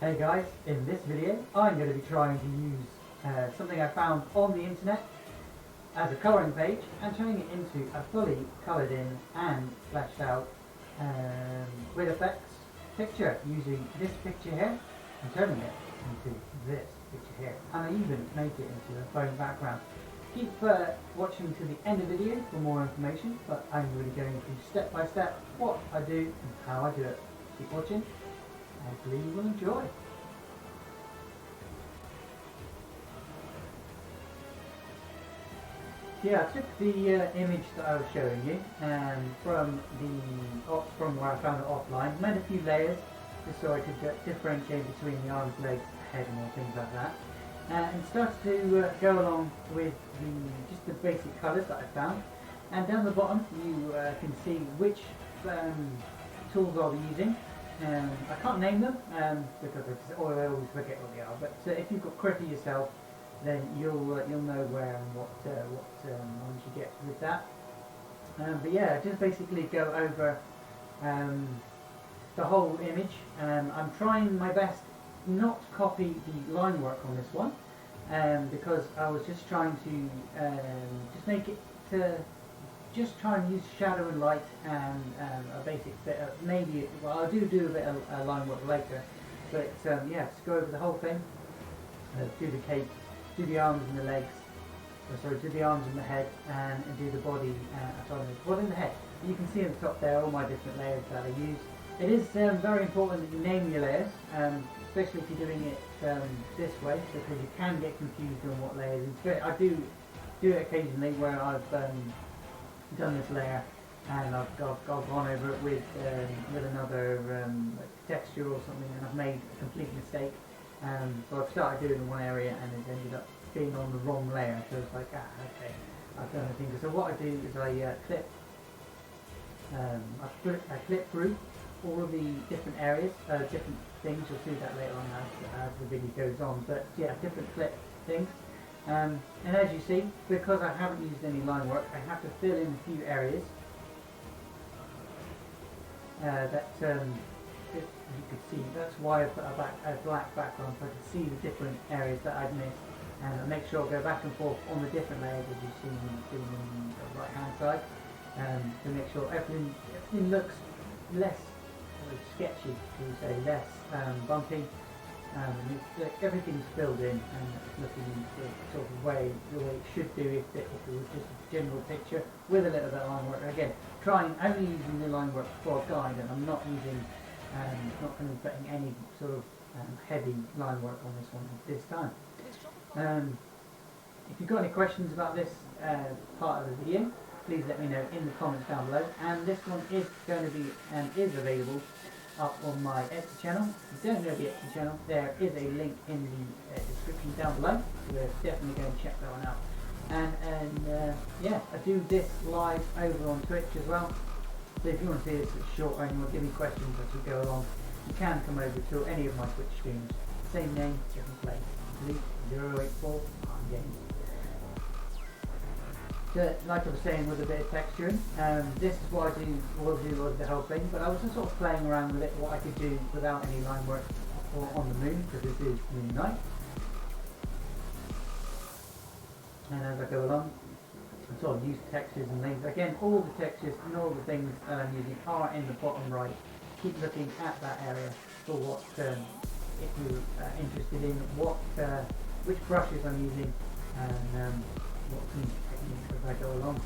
Hey guys, in this video I'm going to be trying to use something I found on the internet as a colouring page and turning it into a fully coloured in and fleshed out with effects picture using this picture here and turning it into this picture here, and I even make it into a phone background. Keep watching to the end of the video for more information, but I'm really going through step by step what I do and how I do it. Keep watching. Hopefully you will enjoy. Yeah, I took the image that I was showing you from where I found it offline. Made a few layers just so I could differentiate between the arms, legs, head, and all things like that. And started to go along with just the basic colours that I found. And down the bottom you can see which tools I'll be using. I can't name them because I always forget what they are. But if you've got Cricut yourself, then you'll know where and what ones you get with that. But yeah, just basically go over the whole image. I'm trying my best not to copy the line work on this one because I was just trying to just make it just try and use shadow and light and a basic bit of maybe, well, I'll do a bit of line work later, but yeah, just go over the whole thing, do the cape, do the arms and the legs, do the arms and the head, and do the body, the body and the head. You can see at the top there all my different layers that I use. It is very important that you name your layers, especially if you're doing it this way, because you can get confused on what layers. I do it occasionally where I've done this layer and I've gone over it with another texture or something, and I've made a complete mistake. So I've started doing it in one area and it's ended up being on the wrong layer, so it's like, okay, I've done a thing. So what I do is I clip through all of the different areas, different things. You'll see that later on as the video goes on, but yeah, different clip things. And as you see, because I haven't used any line work, I have to fill in a few areas that you could see. That's why I put a black background, so I could see the different areas that I'd missed, and I make sure I go back and forth on the different layers as you see me doing on the right hand side, to make sure everything looks less sketchy, should we say, less bumpy. Everything's filled in and it's looking the sort of way it should do if it was just a general picture with a little bit of line work. Again, only using the line work for a guide, and I'm not using, not going to be putting any sort of heavy line work on this one this time. If you've got any questions about this part of the video, please let me know in the comments down below. And this one is going to be is available up on my Etsy channel. If you don't know the Etsy channel, there is a link in the description down below. We're definitely going to check that one out. And yeah, I do this live over on Twitch as well. So if you want to see this short or you want to give me questions as we go along, you can come over to any of my Twitch streams. Same name, different place. Leap084 Games. Like I was saying, with a bit of texturing, this is what I will do with the whole thing, but I was just sort of playing around with it, what I could do without any line work on the moon, because this is moon night. And as I go along, I sort of use textures and things. Again, all the textures and all the things that I'm using are in the bottom right. Keep looking at that area for what, if you're interested in which brushes I'm using and what techniques as I go along.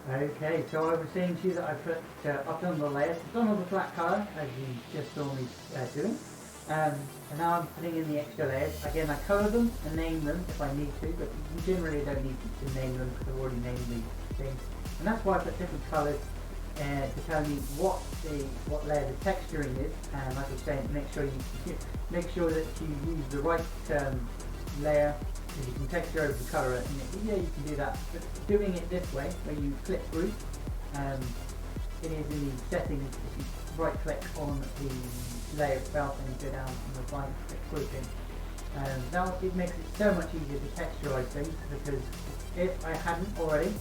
Okay, so I was saying to you that I've done the layers, I've done all the flat colour as you just saw me doing, and now I'm putting in the extra layers. Again, I colour them and name them if I need to, but you generally don't need to name them because I've already named the things. And that's why I put different colours to tell you what layer the texturing is. And like I was saying, make sure that you use the right layer. Because you can texture over the colour it, and yeah, you can do that. But doing it this way, where you click group, it is in the settings. If you right click on the layer itself and you go down and apply click grouping, now it makes it so much easier to texturise things. Because if I hadn't already,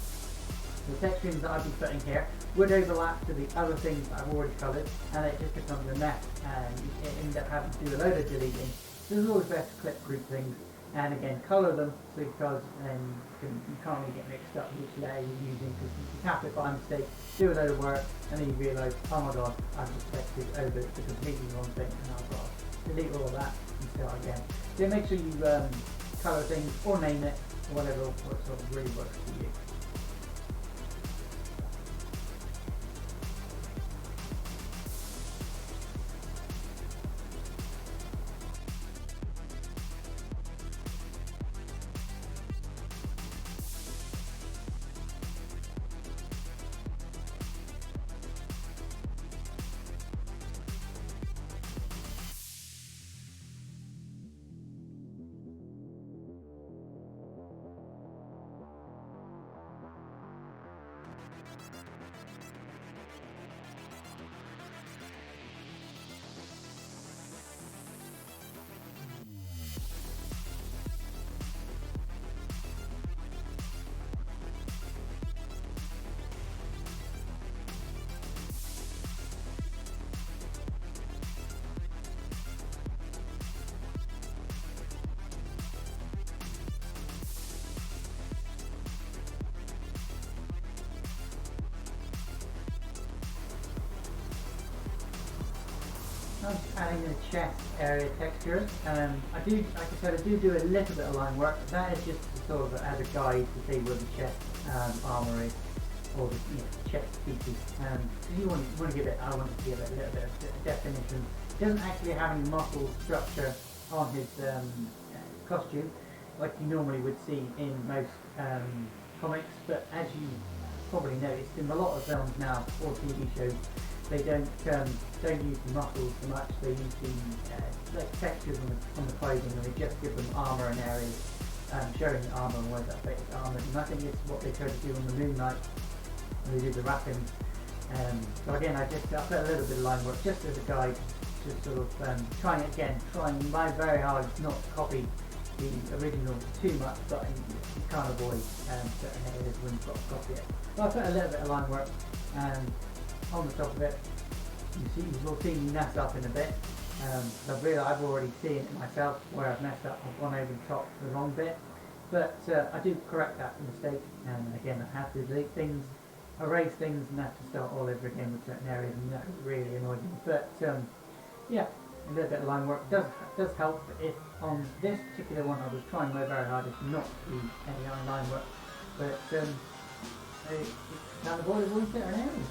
the texturings that I'd be putting here would overlap to the other things that I've already coloured, and it just becomes a mess, and you end up having to do a load of deleting. So it's always best to click group things. And again, colour them because you can't really get mixed up which layer you're using, because you can tap it by mistake, do a load of work, and then you realise, oh my god, I've just selected over the completely wrong thing, and I've got to delete all of that and start again. So make sure you colour things or name it, or whatever what sort of really works for you. I'm just adding the chest area textures. I do, like I said, I do a little bit of line work. That is just sort of as a guide to see where the chest armour is, or the chest features. So you want to give it, I want to give it a little bit of definition. He doesn't actually have any muscle structure on his costume, like you normally would see in most comics. But as you probably noticed, in a lot of films now or TV shows, they don't use the muscles so much. They use the like textures on the clothing, and they just give them armour and areas, showing the armour and where that bit is armoured. And I think it's what they try to do on the Moon Knight when they do the wrapping. So again, I put a little bit of line work just as a guide, just sort of trying my very hardest not to copy the original too much, but you can't avoid certain areas when you've got to copy it. So I put a little bit of line work on the top of it. You will see me mess up in a bit. I've already seen it myself where I've messed up. I've gone over the top to the wrong bit, but I do correct that mistake. And again, I have to delete things, erase things, and have to start all over again with certain areas, and that really annoys me. But yeah, a little bit of line work does help. If on this particular one I was trying my very hardest not to do any line work, but it's unavoidable in certain areas.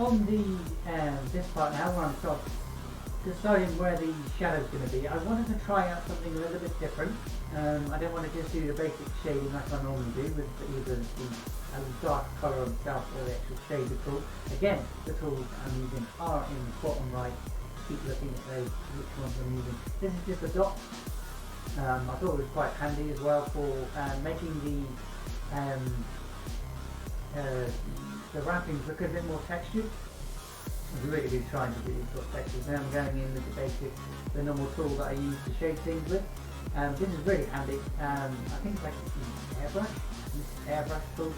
on the this part now, where I'm sort of deciding where the shadow's going to be, I wanted to try out something a little bit different. I don't want to just do the basic shading like I normally do with either the dark colour on itself or the actual shader tool. Again, the tools I'm using are in the bottom right. Keep looking at those, which ones I'm using. This is just a dot. I thought it was quite handy as well for making the wrappings look a bit more textured. I was really trying to do these sort of textures. Now I'm going in with the normal tool that I use to shade things with. This is really handy. I think it's like the airbrush. This is airbrush tool.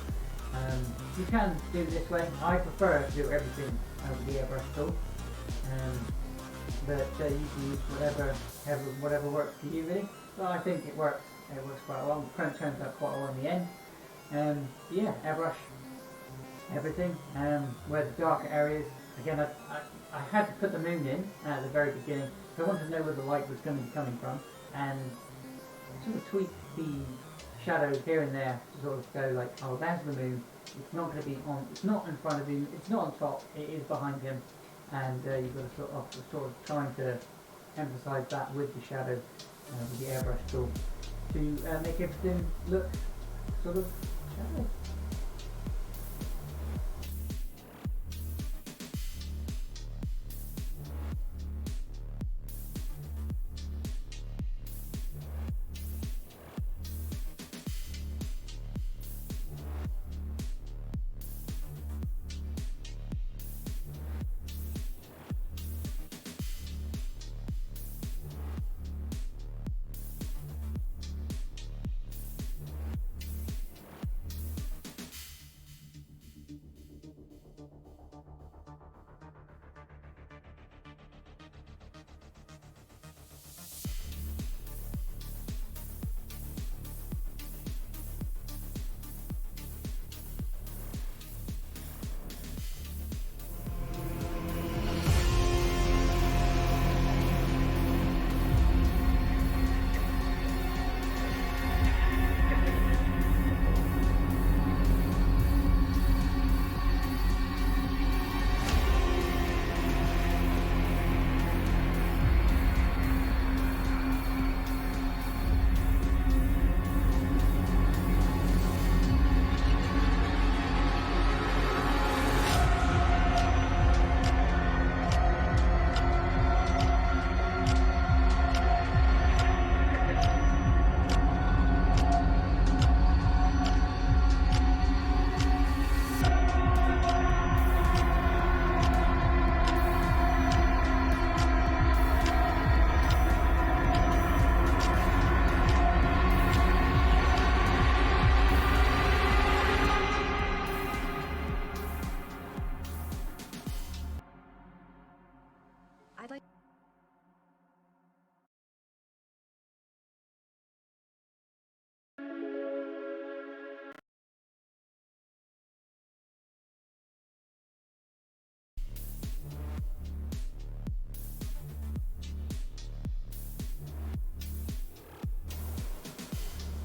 You can do it this way. I prefer to do everything with the airbrush tool. But you can use whatever works for you really. But I think it works. It works quite well. The print turns out quite well in the end. Yeah, airbrush everything. Where the darker areas. Again, I had to put the moon in at the very beginning, so I wanted to know where the light was going to be coming from, and sort of tweak the shadows here and there to sort of go like, oh, there's the moon. It's not going to be on. It's not in front of him. It's not on top. It is behind him, and you've got to sort of trying to emphasise that with the shadow, with the airbrush tool, to make everything look sort of shadowy.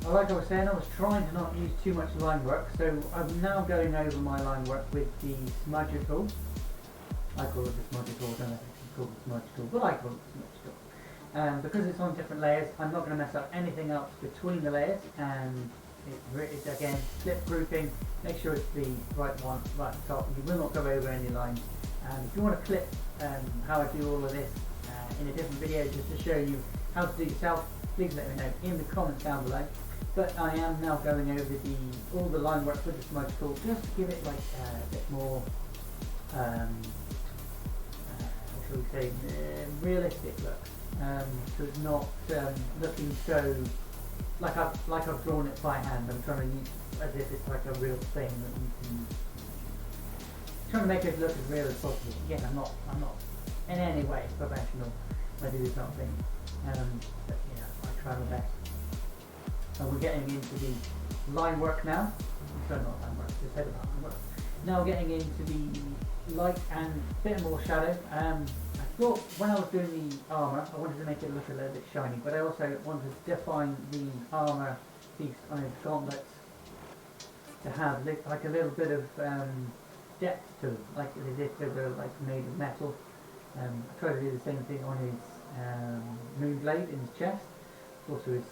Like I was saying, I was trying to not use too much line work, so I'm now going over my line work with the smudger tool. I call it the smudger tool, I don't know if it's called the smudge tool, but I call it the smudge tool. Because it's on different layers, I'm not going to mess up anything else between the layers, and it's again, flip grouping, make sure it's the right one, right at the top. You will not go over any lines. If you want to clip how I do all of this in a different video just to show you how to do it yourself, please let me know in the comments down below. But I am now going over all the line work with the smudge tool just to give it like a bit more, what shall we say, realistic look. So it's not looking so like I've drawn it by hand. I'm trying to use as if it's like a real thing that you can. Trying to make it look as real as possible. Again, I'm not in any way professional. I do this sort of thing, but yeah, I try my best. So we're getting into the line work now. Sorry, not line work, just said about line work. Now getting into the light and a bit more shadow. I thought when I was doing the armour, I wanted to make it look a little bit shiny, but I also wanted to define the armour piece on his gauntlets to have like a little bit of depth to them, like as if they were like made of metal. I tried to do the same thing on his moon blade in his chest. Also his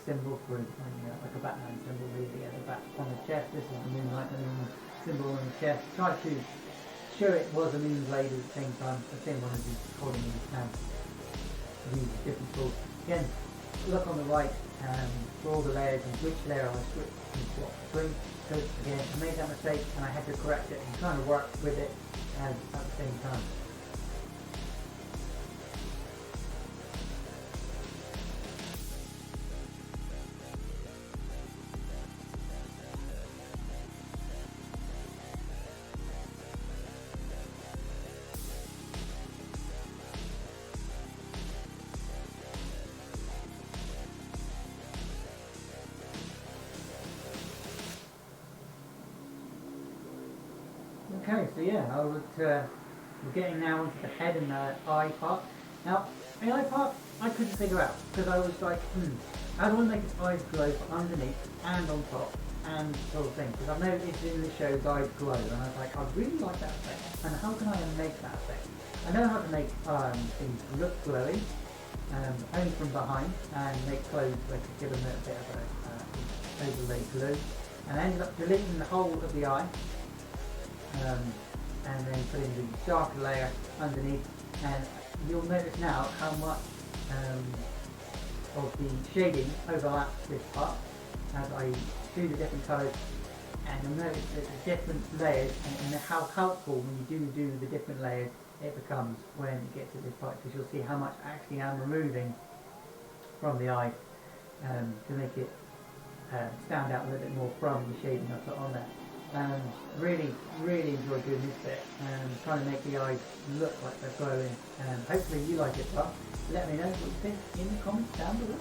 symbol for his, like a Batman symbol really at the back on the chest. This is the moonlight, the moon symbol on the chest. Tried to show it was a moon blade at the same time. The same one as he's holding in his hand. These different tools. Again, look on the right for all the layers and which layer I switched and swap between. Because again, I made that mistake and I had to correct it and trying to work with it at the same time. Okay, so yeah, we're getting now into the head and the eye part. Now, the eye part I couldn't figure out because I was like, how do I make his eyes glow from underneath and on top and sort of thing? Because I've noticed in the show's eyes glow and I was like, I really like that effect. And how can I make that effect? I know how to make things look glowy, only from behind, and make clothes like give them a bit of a overlay glue. And I ended up deleting the whole of the eye. And then putting the darker layer underneath, and you'll notice now how much of the shading overlaps this part as I do the different colours, and you'll notice that the different layers and how helpful when you do the different layers it becomes when it gets to this part, because you'll see how much actually I'm removing from the eye to make it stand out a little bit more from the shading I put on there. Really enjoyed doing this bit and trying to make the eyes look like they're glowing, and hopefully you like it as well. Let me know what you think in the comments down below.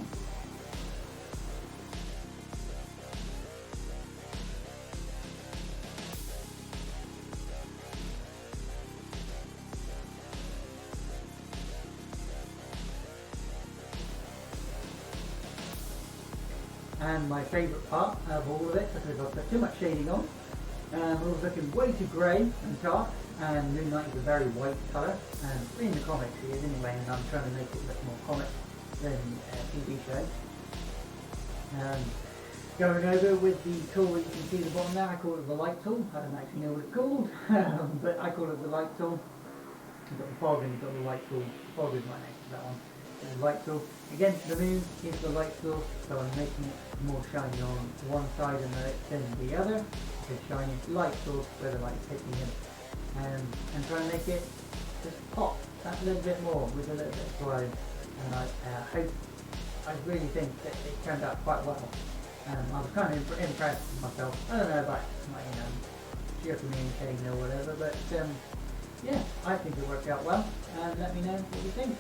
And my favourite part of all of it, because I've put too much shading on, it was looking way too grey and dark, and Moonlight is a very white colour, and in the comics it is anyway, and I'm trying to make it look more comic than TV show. Going over with the tool that you can see at the bottom there, I call it the light tool. I don't actually know what it's called, but I call it the light tool. You've got the fog and you've got the light tool. The fog is right next to that one. The light tool. Again, the moon is the light tool, so I'm making it more shiny on one side than the other. The shiny light source where the light's hitting it, and try and make it just pop that little bit more with a little bit of glow. And I really think that it turned out quite well. I was kind of impressed with myself. I don't know about my sheer communicating or whatever, but yeah, I think it worked out well. And let me know what you think.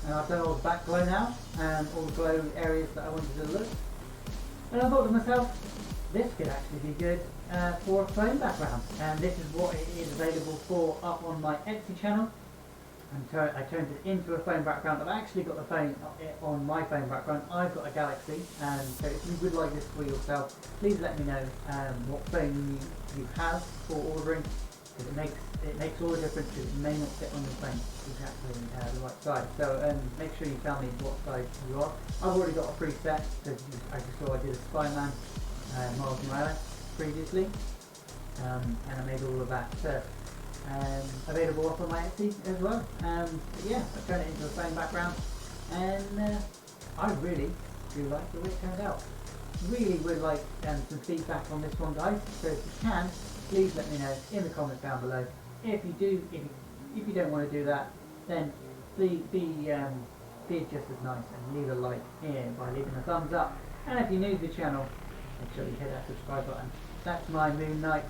And I've done all the back glow now, and all the glow areas that I wanted to look. And I thought to myself, this could actually be good for a plain background. And this is what it is available for up on my Etsy channel. I turned it into a phone background. I've actually got the phone on my phone background. I've got a Galaxy, and so if you would like this for yourself, please let me know what phone you have for ordering, because it makes all the difference, because it may not fit on your phone exactly the right size. So make sure you tell me what size you are. I've already got a preset, because as you saw I did a Spider-Man Miles Morales previously, and I made all of that available off on my Etsy as well. But yeah, I turned it into a phone background, and I really do like the way it turned out. Really would like some feedback on this one, guys. So if you can, please let me know in the comments down below. If you don't want to do that, then be just as nice and leave a like here by leaving a thumbs up. And if you're new to the channel, make sure you hit that subscribe button. That's my Moon Knight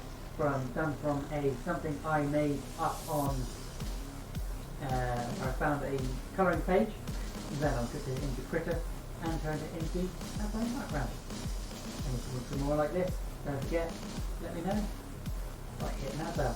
done from something I made up on. I found a colouring page, then I took it into Critter and turned it into a phone background. And if you want some more like this, don't forget, let me know by hitting that bell.